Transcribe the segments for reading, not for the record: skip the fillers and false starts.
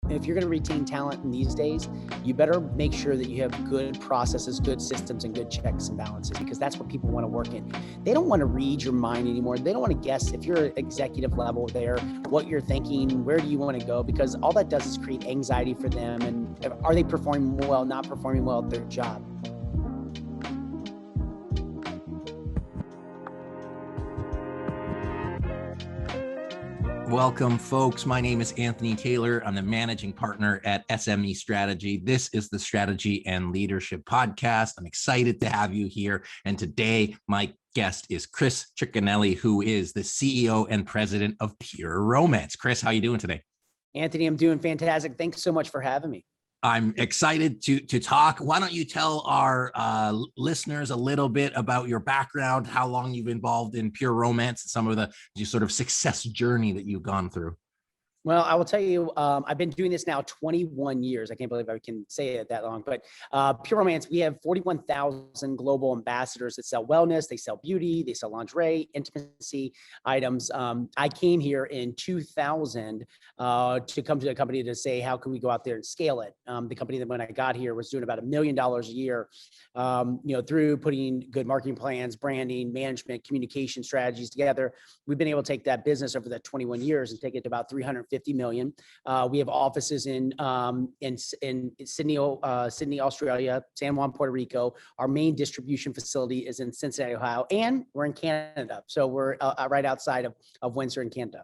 if you're going to retain talent in these days, you better make sure that you have good processes, good systems, and good checks and balances, because that's what people want to work in. They don't want to read your mind anymore. They don't want to guess if you're executive level there, what you're thinking, where do you want to go, because all that does is create anxiety for them. And are they performing well, not performing well at their job? Welcome, folks. My name is Anthony Taylor. I'm the managing partner at SME Strategy. This is the Strategy and Leadership Podcast. I'm excited to have you here. And today, my guest is Chris Cicchinelli, who is the CEO and president of Pure Romance. Chris, how are you doing today? Anthony, I'm doing fantastic. Thanks so much for having me. I'm excited to talk. Why don't you tell our listeners a little bit about your background, how long you've been involved in Pure Romance, and some of the sort of success journey that you've gone through? Well, I will tell you, I've been doing this now 21 years. I can't believe I can say it that long, but Pure Romance, we have 41,000 global ambassadors that sell wellness, they sell beauty, they sell lingerie, intimacy items. I came here in 2000 to come to the company to say, how can we go out there and scale it? The company that when I got here was doing about $1 million a year, through putting good marketing plans, branding, management, communication strategies together. We've been able to take that business over the 21 years and take it to about 350 million. We have offices in Sydney, Australia, San Juan, Puerto Rico. Our main distribution facility is in Cincinnati, Ohio, and we're in Canada. So we're right outside of Windsor in Canada.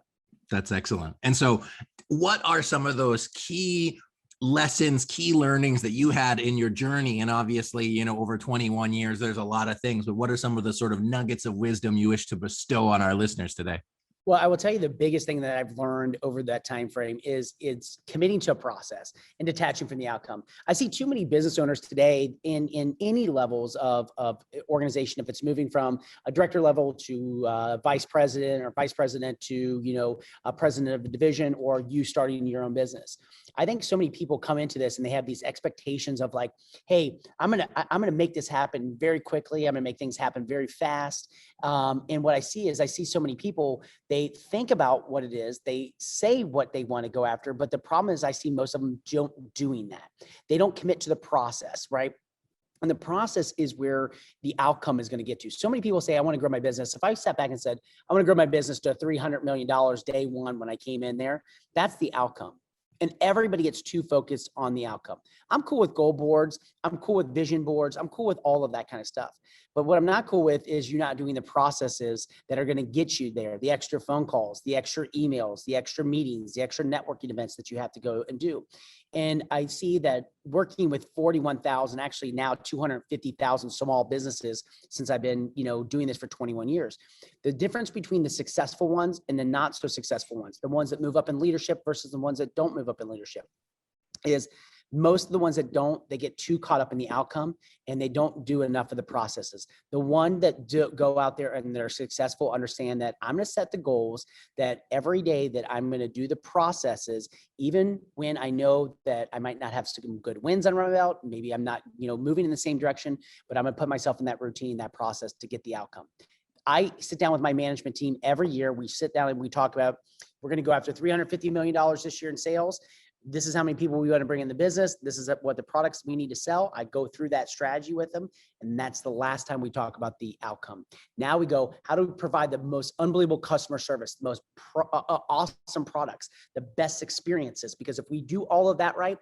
That's excellent. And so what are some of those key lessons, key learnings that you had in your journey? And obviously, over 21 years, there's a lot of things, but what are some of the sort of nuggets of wisdom you wish to bestow on our listeners today? Well, I will tell you the biggest thing that I've learned over that time frame is it's committing to a process and detaching from the outcome. I see too many business owners today in any levels of organization, if it's moving from a director level to vice president, or vice president to a president of a division, or you starting your own business. I think so many people come into this and they have these expectations of like, hey, I'm gonna make this happen very quickly. I'm gonna make things happen very fast. And what I see so many people, they think about what it is, they say what they want to go after, but the problem is I see most of them don't doing that. They don't commit to the process, right? And the process is where the outcome is going to get to. So many people say, I want to grow my business. If I sat back and said, I want to grow my business to $300 million day one when I came in there, that's the outcome. And everybody gets too focused on the outcome. I'm cool with goal boards. I'm cool with vision boards. I'm cool with all of that kind of stuff. But what I'm not cool with is you not doing the processes that are going to get you there, the extra phone calls, the extra emails, the extra meetings, the extra networking events that you have to go and do. And I see that working with 41,000, actually now 250,000 small businesses since I've been, doing this for 21 years. The difference between the successful ones and the not so successful ones, the ones that move up in leadership versus the ones that don't move up in leadership, is most of the ones that don't, they get too caught up in the outcome and they don't do enough of the processes. The one that go out there and they're successful understand that I'm going to set the goals, that every day that I'm going to do the processes, even when I know that I might not have some good wins under my belt, maybe I'm not, moving in the same direction, but I'm going to put myself in that routine, that process to get the outcome. I sit down with my management team every year. We sit down and we talk about, we're going to go after $350 million this year in sales. This is how many people we want to bring in the business. This is what the products we need to sell. I go through that strategy with them. And that's the last time we talk about the outcome. Now we go, how do we provide the most unbelievable customer service, the most awesome products, the best experiences? Because if we do all of that right,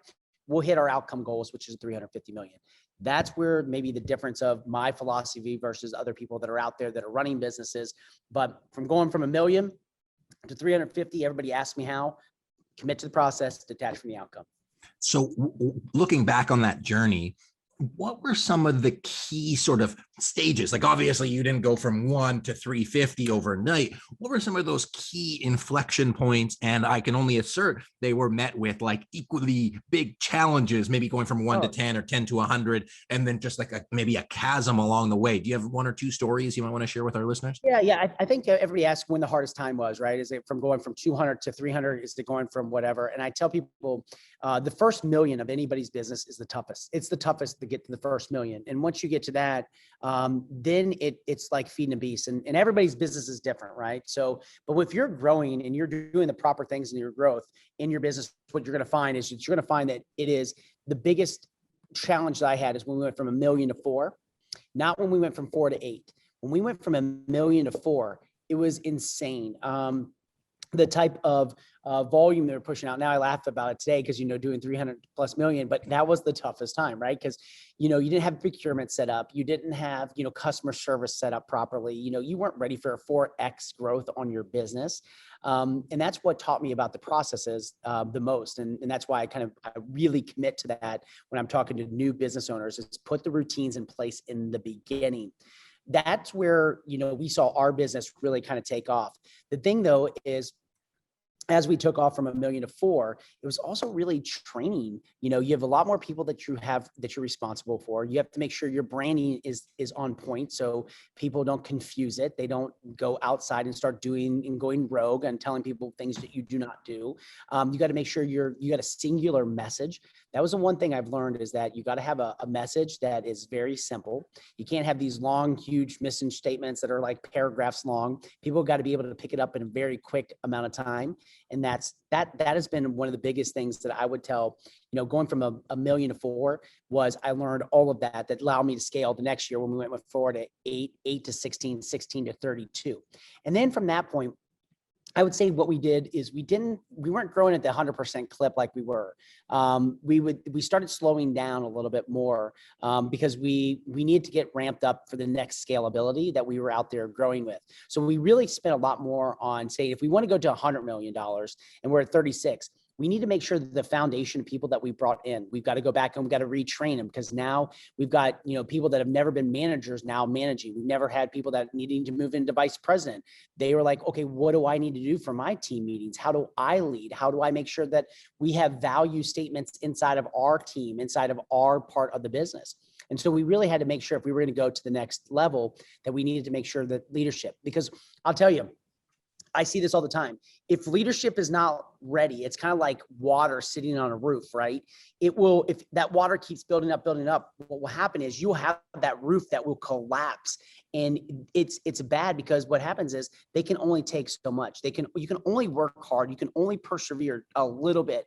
we'll hit our outcome goals, which is 350 million. That's where maybe the difference of my philosophy versus other people that are out there that are running businesses. But from going from 1 million to 350, everybody asks me how. Commit to the process, detach from the outcome. So looking back on that journey, what were some of the key sort of stages? Like, obviously you didn't go from 1 to 350 overnight. What were some of those key inflection points? And I can only assert they were met with like equally big challenges, maybe going from 1 to 10 or 10 to 100, and then just like maybe a chasm along the way. Do you have 1 or 2 stories you might want to share with our listeners? Yeah. I think everybody asks when the hardest time was, right? Is it from going from 200 to 300? Is it going from whatever? And I tell people the first million of anybody's business is the toughest. It's the toughest to get to the first million. And once you get to that, then it's like feeding a beast, and everybody's business is different, right? So, but if you're growing and you're doing the proper things in your growth in your business, what you're going to find is you're going to find that it is the biggest challenge that I had is when we went from 1 million to 4, not when we went from 4 to 8. When we went from 1 million to 4, it was insane. The type of volume they were pushing out. Now I laugh about it today because, doing 300 plus million, but that was the toughest time, right? Because, you didn't have procurement set up. You didn't have, customer service set up properly. You weren't ready for a 4X growth on your business. And that's what taught me about the processes the most. And that's why I really commit to that when I'm talking to new business owners, is put the routines in place in the beginning. That's where, we saw our business really kind of take off. The thing though is, as we took off from 1 million to 4, it was also really training. You have a lot more people that you're responsible for. You have to make sure your branding is on point, so people don't confuse it. They don't go outside and start doing and going rogue and telling people things that you do not do. You got to make sure you got a singular message. That was the one thing I've learned, is that you got to have a message that is very simple. You can't have these long, huge mission statements that are like paragraphs long. People got to be able to pick it up in a very quick amount of time. And that has been one of the biggest things that I would tell, going from a million to 4, was I learned all of that allowed me to scale the next year when we went with 4 to 8, 8 to 16, 16 to 32. And then from that point, I would say what we did is we weren't growing at the 100% clip like we were. We started slowing down a little bit more because we needed to get ramped up for the next scalability that we were out there growing with. So we really spent a lot more on saying, if we want to go to $100 million and we're at 36, we need to make sure that the foundation of people that we brought in, we've got to go back and we've got to retrain them, because now we've got, people that have never been managers now managing. We've never had people that needing to move into vice president. They were like, okay, what do I need to do for my team meetings? How do I lead? How do I make sure that we have value statements inside of our team, inside of our part of the business? And so we really had to make sure, if we were going to go to the next level, that we needed to make sure that leadership, because I'll tell you, I see this all the time. If leadership is not ready, it's kind of like water sitting on a roof, right? If that water keeps building up, what will happen is you'll have that roof that will collapse. And it's bad, because what happens is they can only take so much. You can only work hard. You can only persevere a little bit.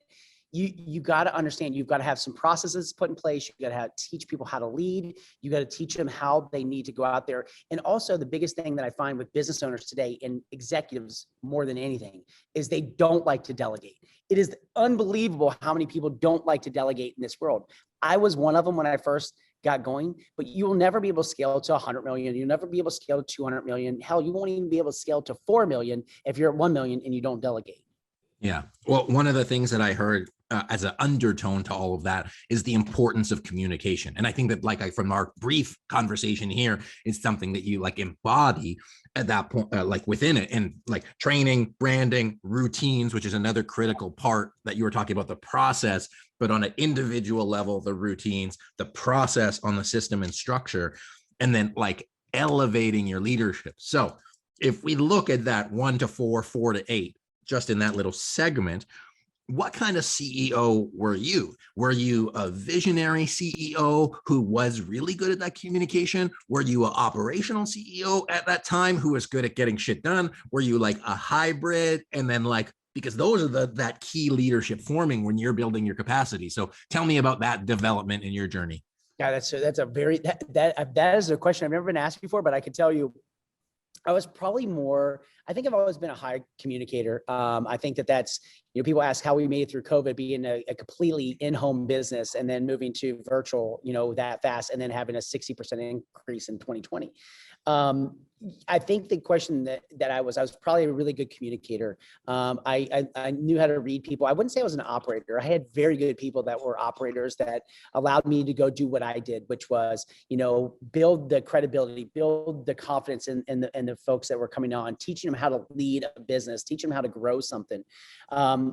You got to understand, you've got to have some processes put in place. You got to teach people how to lead. You got to teach them how they need to go out there. And also, the biggest thing that I find with business owners today, and executives more than anything, is they don't like to delegate. It is unbelievable how many people don't like to delegate in this world. I was one of them when I first got going, but you will never be able to scale to 100 million. You'll never be able to scale to 200 million. Hell, you won't even be able to scale to 4 million if you're at 1 million and you don't delegate. Yeah. Well, one of the things that I heard as an undertone to all of that is the importance of communication. And I think that from our brief conversation here, it's something that you embody at that point, within it, and training, branding, routines, which is another critical part that you were talking about, the process, but on an individual level, the routines, the process on the system and structure, and then elevating your leadership. So if we look at that 1 to 4, 4 to 8, just in that little segment, what kind of CEO were you? Were you a visionary CEO who was really good at that communication? Were you an operational CEO at that time who was good at getting shit done? Were you a hybrid? And then because those are that key leadership forming when you're building your capacity. So tell me about that development in your journey. Yeah, that's a very, that is a question I've never been asked before, but I can tell you, I was probably I think I've always been a high communicator. I think that's, people ask how we made it through COVID, being a completely in-home business and then moving to virtual, that fast, and then having a 60% increase in 2020. I think the question that I was probably a really good communicator. I knew how to read people. I wouldn't say I was an operator. I had very good people that were operators that allowed me to go do what I did, which was, build the credibility, build the confidence in the folks that were coming on, teaching them how to lead a business, teaching them how to grow something.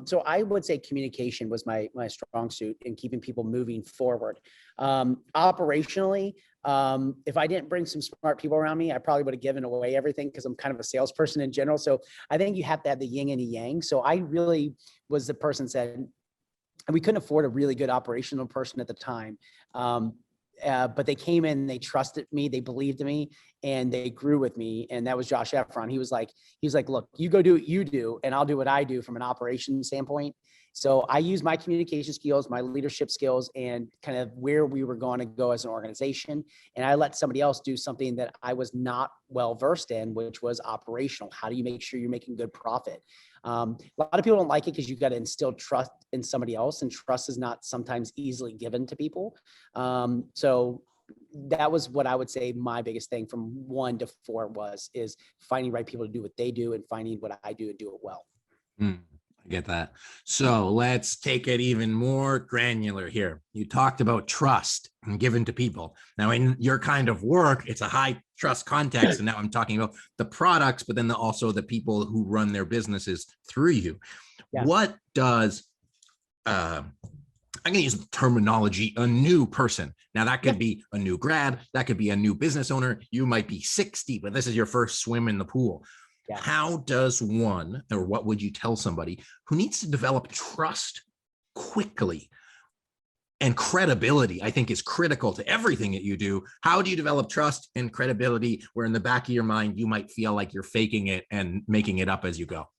So I would say communication was my strong suit in keeping people moving forward. Operationally, if I didn't bring some smart people around me, I probably would have given away everything, because I'm kind of a salesperson in general. So I think you have to have the yin and the yang. So I really was the person said, and we couldn't afford a really good operational person at the time. But they came in, they trusted me, they believed in me, and they grew with me. And that was Josh Efron. He was like, look, you go do what you do, and I'll do what I do from an operations standpoint. So I use my communication skills, my leadership skills, and kind of where we were going to go as an organization. And I let somebody else do something that I was not well versed in, which was operational. How do you make sure you're making good profit? A lot of people don't like it because you've got to instill trust in somebody else, and trust is not sometimes easily given to people. So that was what I would say my biggest thing from 1 to 4 is finding right people to do what they do and finding what I do and do it well. I get that. So let's take it even more granular here. You talked about trust and given to people. Now, in your kind of work, it's a high trust context. And now I'm talking about the products, but then also the people who run their businesses through you. Yeah. What does, I'm going to use the terminology, a new person. Now that could be a new grad, that could be a new business owner. You might be 60, but this is your first swim in the pool. Yeah. How does one, or what would you tell somebody who needs to develop trust quickly? And credibility, I think, is critical to everything that you do. How do you develop trust and credibility where in the back of your mind, you might feel like you're faking it and making it up as you go?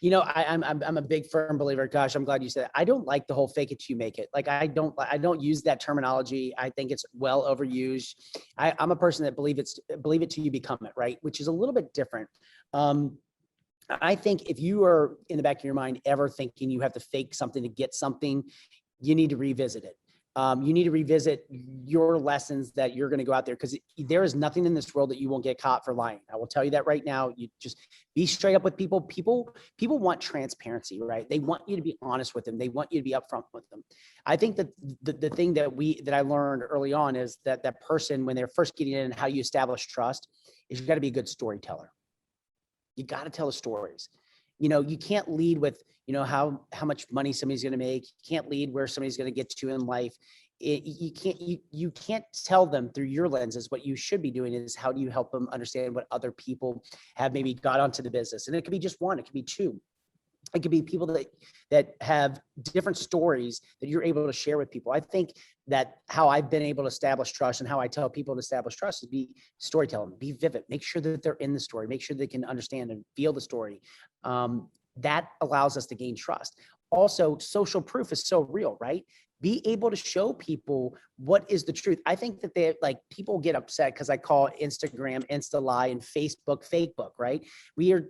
You know, I'm a big firm believer. Gosh, I'm glad you said that. I don't like the whole fake it till you make it. Like I don't use that terminology. I think it's well overused. I'm a person that believe it till you become it, right? Which is a little bit different. I think if you are in the back of your mind ever thinking you have to fake something to get something, you need to revisit it. You need to revisit your lessons that you're going to go out there, because there is nothing in this world that you won't get caught for lying. I will tell you that right now. You just be straight up with people. People want transparency, right? They want you to be honest with them. They want you to be upfront with them. I think that the thing that I learned early on is that person, when they're first getting in, and how you establish trust is you got to be a good storyteller. You got to tell the stories. You know, you can't lead with, you know, how much money somebody's going to make. You can't lead where somebody's going to get to in life. You can't tell them through your lenses. What you should be doing is, how do you help them understand what other people have maybe got onto the business? And it could be just one, it could be two. It could be people that have different stories that you're able to share with people. I think that how I've been able to establish trust, and how I tell people to establish trust, is be storytelling, be vivid, make sure that they're in the story, make sure they can understand and feel the story. That allows us to gain trust. Also, social proof is so real, right? Be able to show people what is the truth. I think that people get upset because I call Instagram Insta lie and Facebook fake book, right?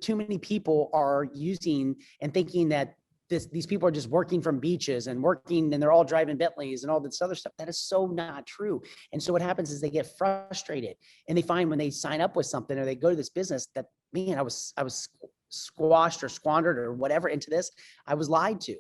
Too many people are using and thinking that these people are just working from beaches and working, and they're all driving Bentleys and all this other stuff. That is so not true. And so what happens is they get frustrated, and they find when they sign up with something or they go to this business that, man, I was squashed or squandered or whatever into this. I was lied to.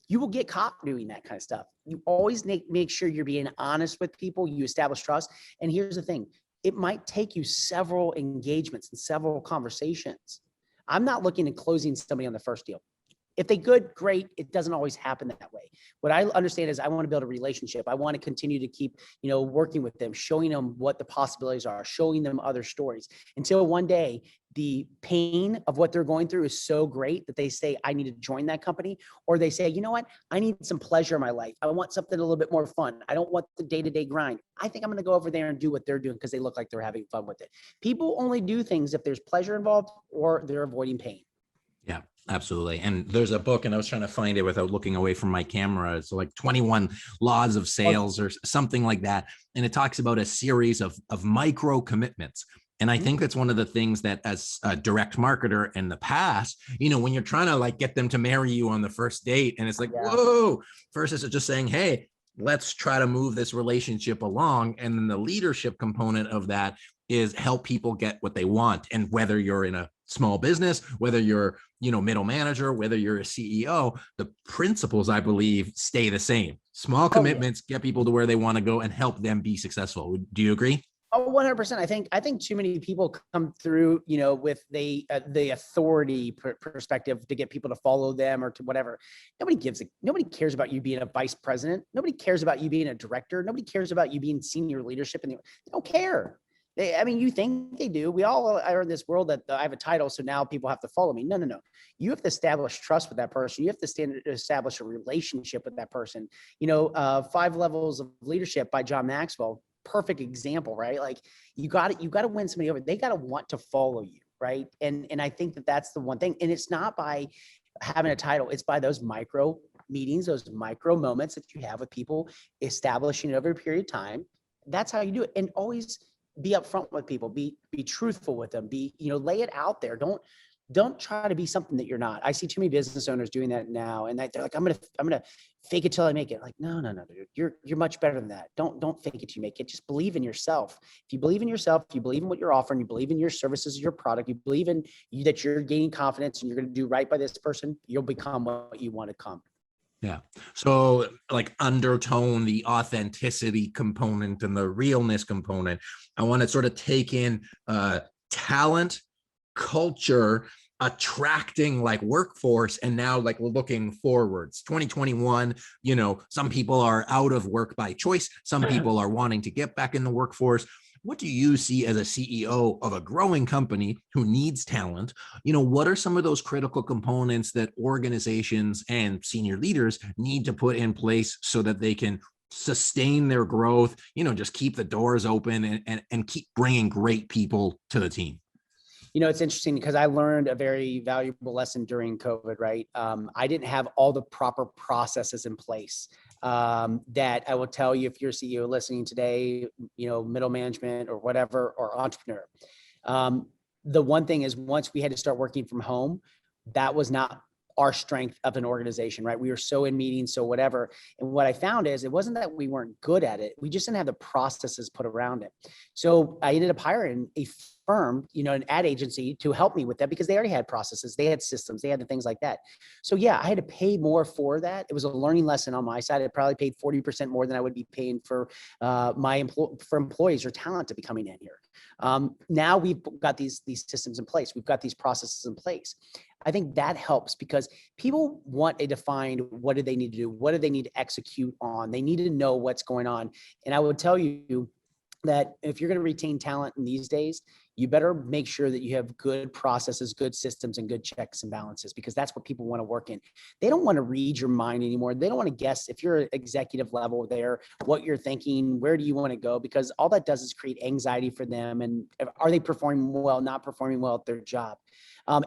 You will get caught doing that kind of stuff. You always make sure you're being honest with people. You establish trust. And here's the thing. It might take you several engagements and several conversations. I'm not looking at closing somebody on the first deal. If they good, great. It doesn't always happen that way. What I understand is I want to build a relationship. I want to continue to keep, working with them, showing them what the possibilities are, showing them other stories, until one day the pain of what they're going through is so great that they say, I need to join that company. Or they say, you know what? I need some pleasure in my life. I want something a little bit more fun. I don't want the day-to-day grind. I think I'm going to go over there and do what they're doing because they look like they're having fun with it. People only do things if there's pleasure involved or they're avoiding pain. Yeah, absolutely. And there's a book, and I was trying to find it without looking away from my camera. It's like 21 Laws of Sales or something like that. And it talks about a series of micro commitments. And I think that's one of the things that, as a direct marketer in the past, when you're trying to get them to marry you on the first date, and it's like, whoa, versus just saying, hey, let's try to move this relationship along. And then the leadership component of that is help people get what they want. And whether you're in a small business, whether you're, middle manager, whether you're a CEO, the principles, I believe, stay the same. Small commitments, get people to where they want to go and help them be successful. Do you agree? Oh, 100%. I think too many people come through, with the authority perspective to get people to follow them or to whatever. Nobody cares about you being a vice president. Nobody cares about you being a director. Nobody cares about you being senior leadership. And they don't care. You think they do. We all are in this world that I have a title, so now people have to follow me. No. You have to establish trust with that person. You have to establish a relationship with that person. 5 Levels of Leadership by John Maxwell. perfect example, right? Like you got to win somebody over. They got to want to follow you, right? And I think that that's the one thing. And it's not by having a title, it's by those micro meetings, those micro moments that you have with people, establishing it over a period of time. That's how you do it. And always be upfront with people, be truthful with them, lay it out there. Don't try to be something that you're not. I see too many business owners doing that now, and they're like, I'm gonna fake it till I make it. Like, no, dude, you're much better than that. Don't fake it till you make it. Just believe in yourself. If you believe in yourself, if you believe in what you're offering, you believe in your services, your product, you believe in you, that you're gaining confidence and you're going to do right by this person, you'll become what you want to come. Yeah. So like undertone the authenticity component and the realness component. I want to sort of take in talent, culture, attracting like workforce, and now like looking forwards 2021. Some people are out of work by choice, some people are wanting to get back in the workforce. What do you see as a CEO of a growing company who needs talent? What are some of those critical components that organizations and senior leaders need to put in place so that they can sustain their growth, just keep the doors open and keep bringing great people to the team? It's interesting because I learned a very valuable lesson during COVID, right? I didn't have all the proper processes in place that I will tell you, if you're a CEO listening today, middle management or whatever, or entrepreneur. The one thing is, once we had to start working from home, that was not our strength of an organization, right? We were so in meetings, so whatever. And what I found is, it wasn't that we weren't good at it. We just didn't have the processes put around it. So I ended up hiring a firm, an ad agency, to help me with that, because they already had processes, they had systems, they had the things like that. So yeah, I had to pay more for that. It was a learning lesson on my side. I probably paid 40% more than I would be paying for for employees or talent to be coming in here. Now we've got these systems in place. We've got these processes in place. I think that helps, because people want a defined, what do they need to do? What do they need to execute on? They need to know what's going on. And I would tell you that if you're going to retain talent in these days, you better make sure that you have good processes, good systems, and good checks and balances, because that's what people want to work in. They don't want to read your mind anymore. They don't want to guess, if you're executive level there, what you're thinking, where do you want to go? Because all that does is create anxiety for them. And are they performing well, not performing well at their job?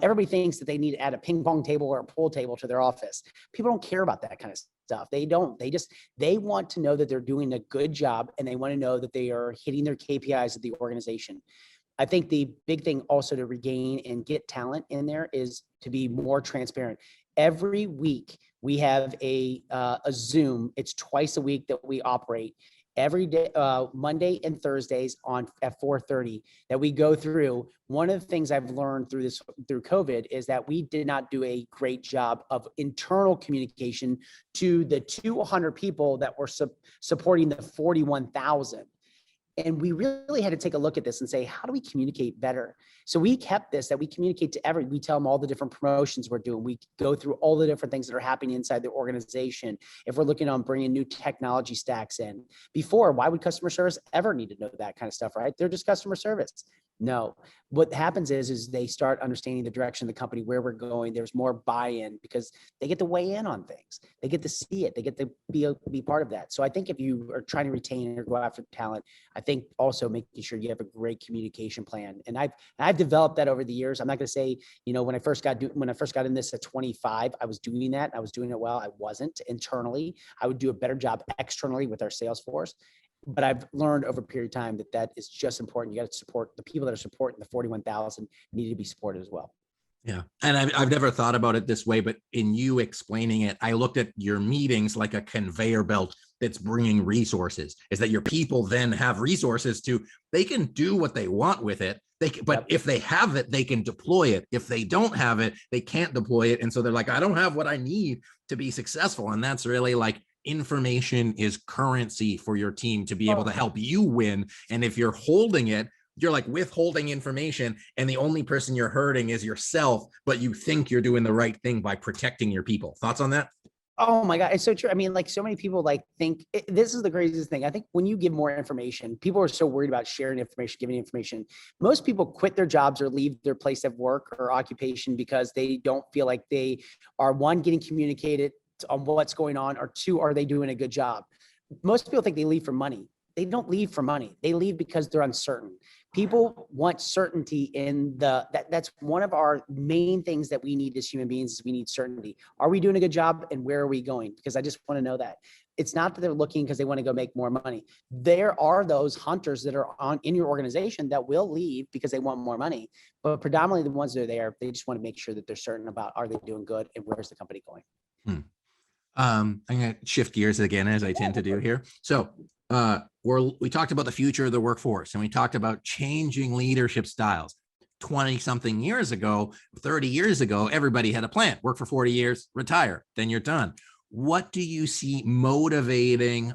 Everybody thinks that they need to add a ping pong table or a pool table to their office. People don't care about that kind of stuff. They don't. They want to know that they're doing a good job, and they want to know that they are hitting their KPIs of the organization. I think the big thing also to regain and get talent in there is to be more transparent. Every week we have a Zoom. It's twice a week that we operate. Every day, Monday and Thursdays at 4:30, that we go through. One of the things I've learned through COVID is that we did not do a great job of internal communication to the 200 people that were supporting the 41,000. And we really had to take a look at this and say, how do we communicate better? So we kept this, that we communicate to we tell them all the different promotions we're doing. We go through all the different things that are happening inside the organization. If we're looking on bringing new technology stacks in. Before, why would customer service ever need to know that kind of stuff, right? They're just customer service. No, what happens is they start understanding the direction of the company, where we're going. There's more buy-in, because they get to weigh in on things. They get to see it. They get to be part of that. So I think if you are trying to retain or go after talent, I think also making sure you have a great communication plan. And I've developed that over the years. I'm not going to say, when I first got in this at 25, I was doing that. I was doing it well. I wasn't internally. I would do a better job externally with our sales force. But I've learned over a period of time that is just important. You got to support the people that are supporting the 41,000 need to be supported as well. Yeah. And I've never thought about it this way, but in you explaining it, I looked at your meetings like a conveyor belt that's bringing resources. Is that your people then have resources they can do what they want with it. But if they have it, they can deploy it. If they don't have it, they can't deploy it. And so they're like, I don't have what I need to be successful. And that's really like, information is currency for your team to be able to help you win. And if you're holding it, you're like withholding information, and the only person you're hurting is yourself, but you think you're doing the right thing by protecting your people. Thoughts on that? Oh my God, it's so true. I mean, like, so many people think this is the craziest thing. I think when you give more information, people are so worried about sharing information, giving information. Most people quit their jobs or leave their place of work or occupation because they don't feel like they are, one, getting communicated on what's going on, or two, are they doing a good job? Most people think they leave for money. they don't leave for money. They leave because they're uncertain. People want certainty in that's one of our main things that we need as human beings is we need certainty. Are we doing a good job and where are we going? Because I just want to know that. It's not that they're looking because they want to go make more money. There are those hunters that are in your organization that will leave because they want more money, but predominantly the ones that are there, they just want to make sure that they're certain about, are they doing good and where's the company going? I'm going to shift gears again, as I tend to do here. So we talked about the future of the workforce, and we talked about changing leadership styles. 20 something years ago, 30 years ago, everybody had a plan: work for 40 years, retire, then you're done. What do you see motivating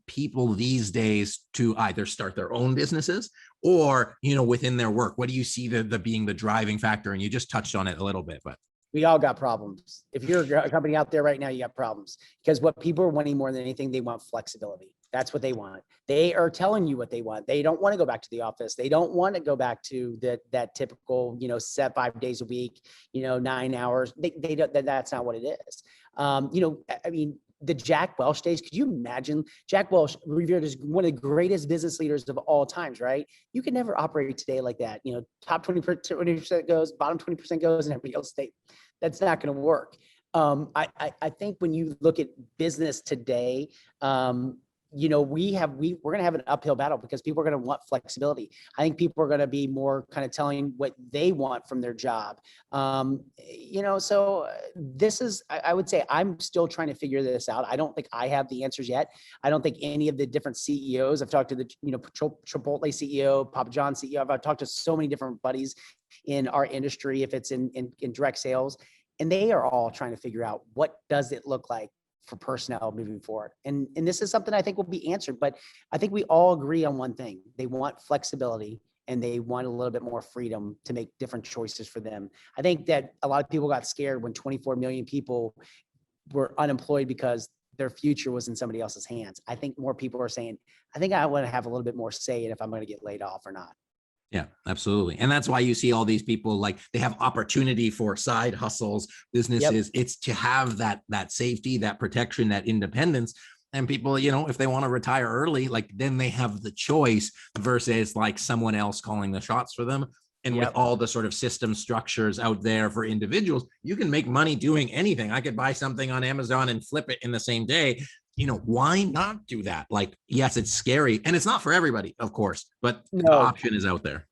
people these days to either start their own businesses or, within their work? What do you see the being the driving factor? And you just touched on it a little bit, but we all got problems. If you're a company out there right now, you got problems, because what people are wanting more than anything, they want flexibility. That's what they want. They are telling you what they want. They don't want to go back to the office. They don't want to go back to that typical, set 5 days a week, 9 hours. They don't, that's not what it is. I mean, the Jack Welch days, could you imagine? Jack Welch, revered as one of the greatest business leaders of all times, right? You can never operate today like that. Top 20% goes, bottom 20% goes, and everybody else stays. That's not going to work. I think when you look at business today, we're going to have an uphill battle because people are going to want flexibility. I think people are going to be more kind of telling what they want from their job. So this is, I would say I'm still trying to figure this out. I don't think I have the answers yet. I don't think any of the different CEOs, I've talked to the, Chipotle CEO, Papa John CEO. I've talked to so many different buddies in our industry, if it's in direct sales, and they are all trying to figure out, what does it look like for personnel moving forward? And this is something I think will be answered, but I think we all agree on one thing. They want flexibility and they want a little bit more freedom to make different choices for them. I think that a lot of people got scared when 24 million people were unemployed because their future was in somebody else's hands. I think more people are saying, I think I want to have a little bit more say in if I'm going to get laid off or not. Yeah, absolutely. And that's why you see all these people, like, they have opportunity for side hustles, businesses. Yep. It's to have that safety, that protection, that independence. And people, if they want to retire early, like, then they have the choice versus like someone else calling the shots for them. And with all the sort of system structures out there for individuals, you can make money doing anything. I could buy something on Amazon and flip it in the same day. Why not do that? Like, yes, it's scary and it's not for everybody, of course, but the option is out there.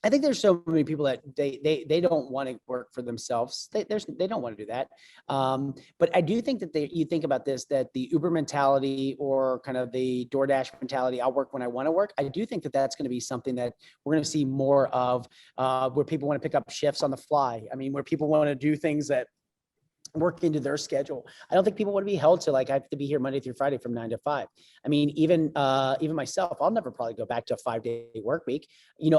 I think there's so many people that they don't want to work for themselves. They don't want to do that. But I do think that you think about this, that the Uber mentality or kind of the DoorDash mentality, I'll work when I want to work. I do think that that's going to be something that we're going to see more of, where people want to pick up shifts on the fly. I mean, where people want to do things that work into their schedule. I don't think people want to be held to, like, I have to be here Monday through Friday from 9 to 5. I mean, even myself, I'll never probably go back to a 5-day work week.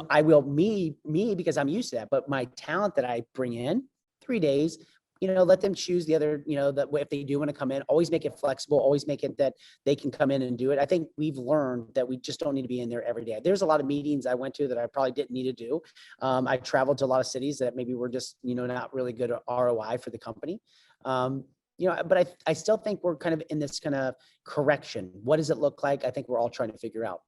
I will me because I'm used to that, but my talent that I bring in 3 days, let them choose the other, that if they do want to come in, always make it flexible, always make it that they can come in and do it. I think we've learned that we just don't need to be in there every day. There's a lot of meetings I went to that I probably didn't need to do. I traveled to a lot of cities that maybe were just, not really good ROI for the company. But I still think we're kind of in this kind of correction. What does it look like? I think we're all trying to figure out.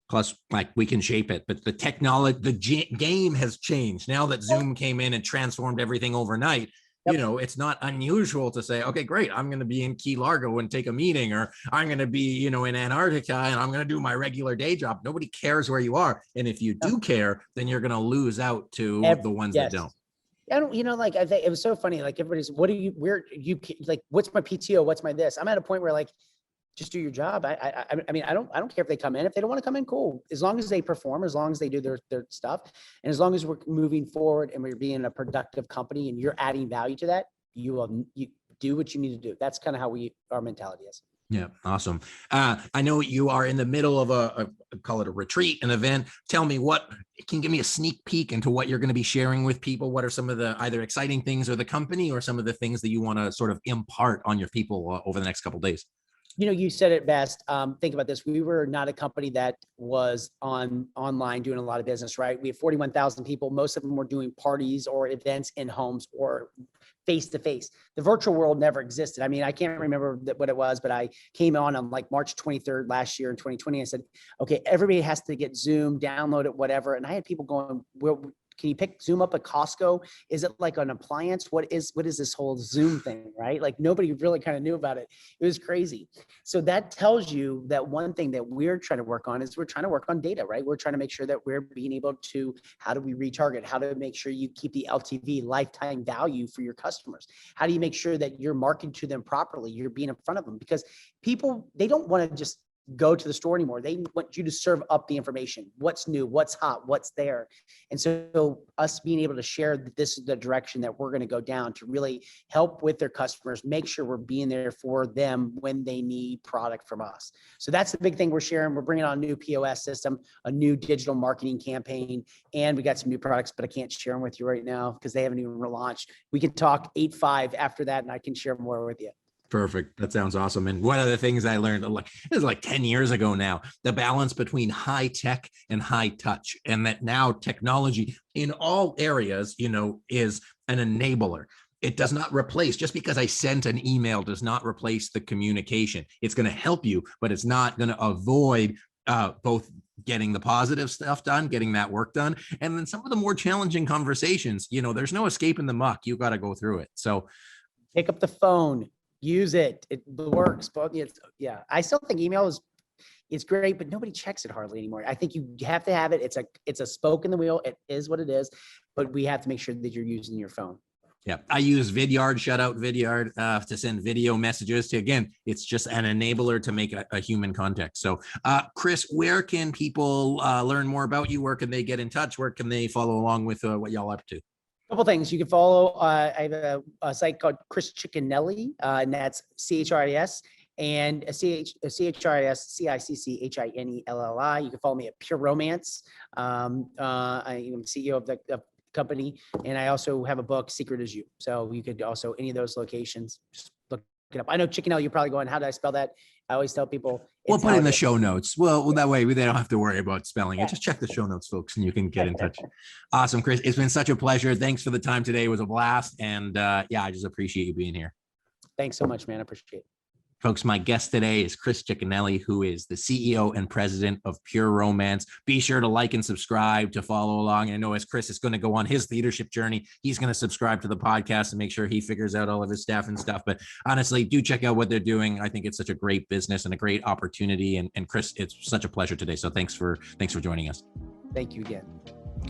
Plus, like, we can shape it, but the technology, the game has changed. Now that Zoom came in and transformed everything overnight, it's not unusual to say, okay, great, I'm going to be in Key Largo and take a meeting, or I'm going to be, in Antarctica and I'm going to do my regular day job. Nobody cares where you are. And if you do care, then you're going to lose out to the ones that don't. I don't, like, I think it was so funny. Like, everybody's, like, what's my PTO? What's my this? I'm at a point where, like, just do your job. I mean, I don't care if they come in. If they don't want to come in, cool. As long as they perform, as long as they do their stuff, and as long as we're moving forward and we're being a productive company and you're adding value to that, you do what you need to do. That's kind of how our mentality is. Yeah. Awesome. I know you are in the middle of call it a retreat, an event. Tell me, can you give me a sneak peek into what you're going to be sharing with people? What are some of the either exciting things or the company, or some of the things that you want to sort of impart on your people over the next couple of days? You said it best. Think about this. We were not a company that was online doing a lot of business, right? We have 41,000 people. Most of them were doing parties or events in homes or face to face. The virtual world never existed. I mean, I can't remember what it was, but I came on like March 23rd last year in 2020. I said, okay, everybody has to get Zoom, download it, whatever. And I had people going, well, can you pick Zoom up at Costco? Is it like an appliance? What is this whole Zoom thing, right? Like nobody really kind of knew about it. It was crazy. So that tells you that one thing that we're trying to work on is we're trying to work on data, right? We're trying to make sure that we're being able to, how do we retarget? How to make sure you keep the LTV, lifetime value for your customers? How do you make sure that you're marketing to them properly? You're being in front of them, because people, they don't want to just go to the store anymore. They want you to serve up the information. What's new, what's hot, what's there. And so us being able to share that this is the direction that we're going to go down to really help with their customers, make sure we're being there for them when they need product from us. So that's the big thing we're sharing. We're bringing on a new POS system, a new digital marketing campaign, and we got some new products, but I can't share them with you right now because they haven't even relaunched. We can talk 8.5 after that and I can share more with you. Perfect. That sounds awesome. And one of the things I learned, like it was like 10 years ago now, the balance between high tech and high touch, and that now technology in all areas, is an enabler. It does not replace, just because I sent an email does not replace the communication. It's going to help you, but it's not going to avoid both getting the positive stuff done, getting that work done. And then some of the more challenging conversations, there's no escaping the muck. You got to go through it. So pick up the phone. Use it. It works. But I still think email is great, but nobody checks it hardly anymore. I think you have to have it. It's a spoke in the wheel. It is what it is, but we have to make sure that you're using your phone. Yeah, I use Vidyard, Vidyard to send video messages to, again, it's just an enabler to make a human context. So Chris, where can people learn more about you? Where can they get in touch? Where can they follow along with what y'all up to? Couple things you can follow. I have a site called Chris Cicchinelli, and that's CHRIS and CHRIS CICCHINELLI. You can follow me at Pure Romance. I am CEO of the company, and I also have a book, Secret Is You. So you could also, any of those locations, just look it up. I know Cicchinelli, you're probably going, how do I spell that? I always tell people we'll put in the show notes. Well, that way they don't have to worry about spelling it. Just check the show notes, folks, and you can get in touch. Awesome, Chris. It's been such a pleasure. Thanks for the time today. It was a blast. And I just appreciate you being here. Thanks so much, man. I appreciate it. Folks, my guest today is Chris Cicchinelli, who is the CEO and president of Pure Romance. Be sure to like and subscribe to follow along. And I know as Chris is going to go on his leadership journey, he's going to subscribe to the podcast and make sure he figures out all of his staff and stuff. But honestly, do check out what they're doing. I think it's such a great business and a great opportunity. And Chris, it's such a pleasure today. So thanks for joining us. Thank you again.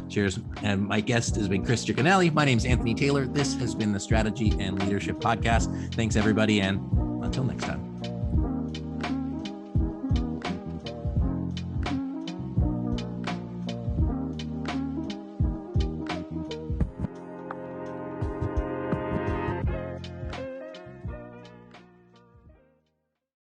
Cheers. And my guest has been Chris Cicchinelli. My name is Anthony Taylor. This has been the Strategy and Leadership Podcast. Thanks, everybody. And until next time.